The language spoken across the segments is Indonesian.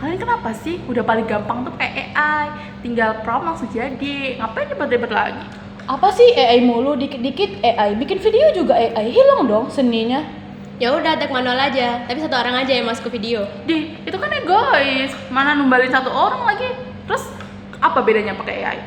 kalian kenapa sih? Udah paling gampang tuh pakai AI, tinggal prompt langsung jadi. Ngapain ribet-ribet lagi? Apa sih AI mulu, dikit-dikit AI, bikin video juga AI, hilang dong seninya. Ya udah tag manual aja, tapi satu orang aja yang masuk ke video. Itu kan egois. Mana numbalin satu orang lagi? Terus apa bedanya pakai AI?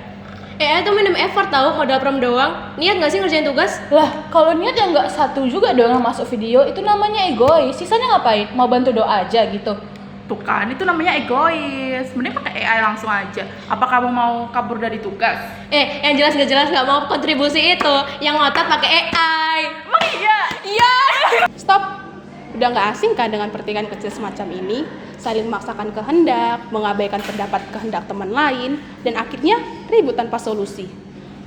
AI tuh minim effort tahu, modal prompt doang. Niat nggak sih ngerjain tugas? Lah, kalau niat yang nggak satu juga dong yang masuk video, itu namanya egois. Sisanya ngapain? Mau bantu doa aja gitu. Tuh kan, itu namanya egois. Mending pakai AI langsung aja. Apa kamu mau kabur dari tugas? Yang jelas nggak jelas nggak mau kontribusi itu. Yang ngotot pakai AI. Emang iya? Iya. Stop! Udah nggak asing kan dengan pertikaian kecil semacam ini? Saling memaksakan kehendak, mengabaikan pendapat kehendak teman lain, dan akhirnya ribut tanpa solusi.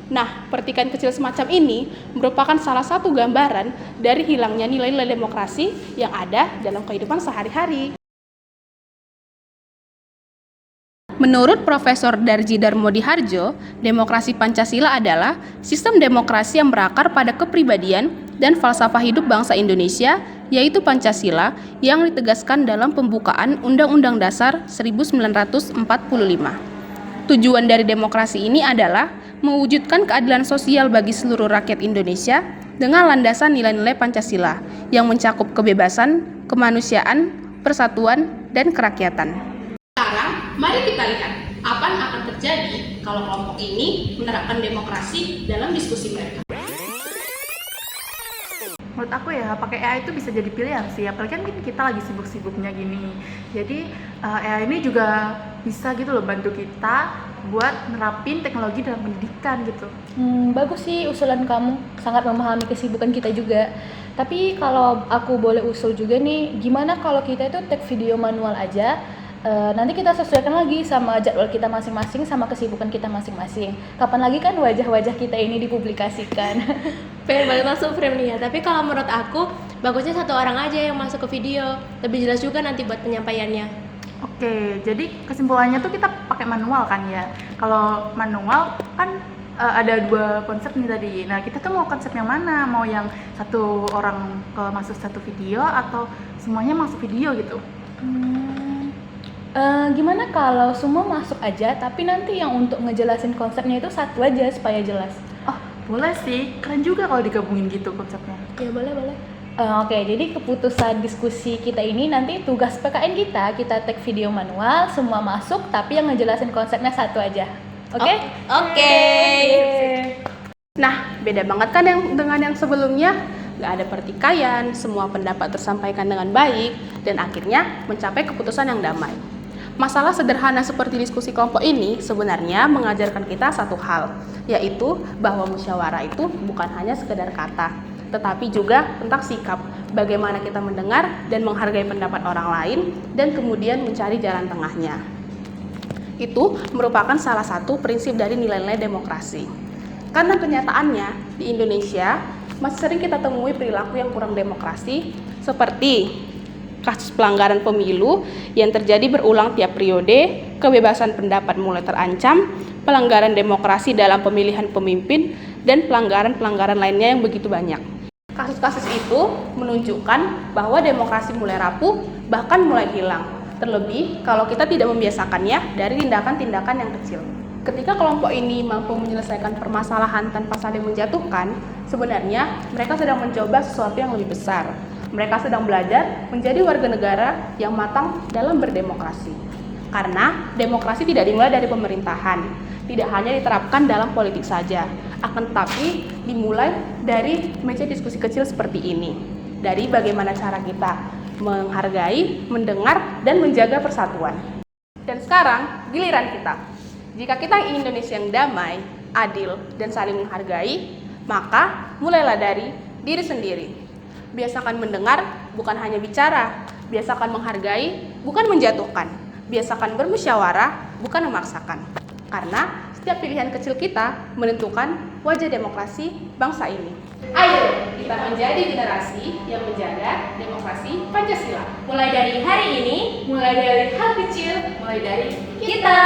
Nah, pertikaian kecil semacam ini merupakan salah satu gambaran dari hilangnya nilai-nilai demokrasi yang ada dalam kehidupan sehari-hari. Menurut Profesor Darji Darmodiharjo, demokrasi Pancasila adalah sistem demokrasi yang berakar pada kepribadian dan falsafah hidup bangsa Indonesia, yaitu Pancasila yang ditegaskan dalam pembukaan Undang-Undang Dasar 1945. Tujuan dari demokrasi ini adalah mewujudkan keadilan sosial bagi seluruh rakyat Indonesia dengan landasan nilai-nilai Pancasila yang mencakup kebebasan, kemanusiaan, persatuan, dan kerakyatan. Mari kita lihat apa yang akan terjadi kalau kelompok ini menerapkan demokrasi dalam diskusi mereka. Menurut aku ya, pakai AI itu bisa jadi pilihan sih. Apalagi kan kita lagi sibuk-sibuknya gini. Jadi AI ini juga bisa gitu loh bantu kita buat nerapin teknologi dalam pendidikan gitu. Bagus sih usulan kamu, sangat memahami kesibukan kita juga. Tapi kalau aku boleh usul juga nih, gimana kalau kita itu take video manual aja? Nanti kita sesuaikan lagi sama jadwal kita masing-masing, sama kesibukan kita masing-masing. Kapan lagi kan wajah-wajah kita ini dipublikasikan? Pengen banget masuk frame nih ya. Tapi kalau menurut aku bagusnya satu orang aja yang masuk ke video. Lebih jelas juga nanti buat penyampaiannya. Oke, jadi kesimpulannya tuh kita pakai manual kan ya. Kalau manual kan ada dua konsep nih tadi. Nah, kita tuh mau konsep yang mana? Mau yang satu orang masuk satu video atau semuanya masuk video gitu? Gimana kalau semua masuk aja, tapi nanti yang untuk ngejelasin konsepnya itu satu aja supaya jelas. Oh, boleh sih. Keren juga kalau digabungin gitu konsepnya. Ya boleh. Oke, jadi keputusan diskusi kita ini nanti tugas PKN kita take video manual, semua masuk, tapi yang ngejelasin konsepnya satu aja. Oke? Oke. Nah, beda banget kan dengan yang sebelumnya? Gak ada pertikaian, semua pendapat tersampaikan dengan baik, dan akhirnya mencapai keputusan yang damai. Masalah sederhana seperti diskusi kelompok ini sebenarnya mengajarkan kita satu hal, yaitu bahwa musyawarah itu bukan hanya sekedar kata, tetapi juga tentang sikap, bagaimana kita mendengar dan menghargai pendapat orang lain, dan kemudian mencari jalan tengahnya. Itu merupakan salah satu prinsip dari nilai-nilai demokrasi. Karena kenyataannya di Indonesia masih sering kita temui perilaku yang kurang demokrasi, seperti kasus pelanggaran pemilu yang terjadi berulang tiap periode, kebebasan pendapat mulai terancam, pelanggaran demokrasi dalam pemilihan pemimpin, dan pelanggaran-pelanggaran lainnya yang begitu banyak. Kasus-kasus itu menunjukkan bahwa demokrasi mulai rapuh, bahkan mulai hilang. Terlebih kalau kita tidak membiasakannya dari tindakan-tindakan yang kecil. Ketika kelompok ini mampu menyelesaikan permasalahan tanpa saling menjatuhkan, sebenarnya mereka sedang mencoba sesuatu yang lebih besar. Mereka sedang belajar menjadi warga negara yang matang dalam berdemokrasi. Karena demokrasi tidak dimulai dari pemerintahan, tidak hanya diterapkan dalam politik saja, akan tetapi dimulai dari meja diskusi kecil seperti ini. Dari bagaimana cara kita menghargai, mendengar, dan menjaga persatuan. Dan sekarang giliran kita. Jika kita ingin Indonesia yang damai, adil, dan saling menghargai, maka mulailah dari diri sendiri. Biasakan mendengar, bukan hanya bicara. Biasakan menghargai, bukan menjatuhkan. Biasakan bermusyawarah, bukan memaksakan. Karena setiap pilihan kecil kita menentukan wajah demokrasi bangsa ini. Ayo, kita menjadi generasi yang menjaga demokrasi Pancasila. Mulai dari hari ini, Mulai dari hal kecil, mulai dari kita.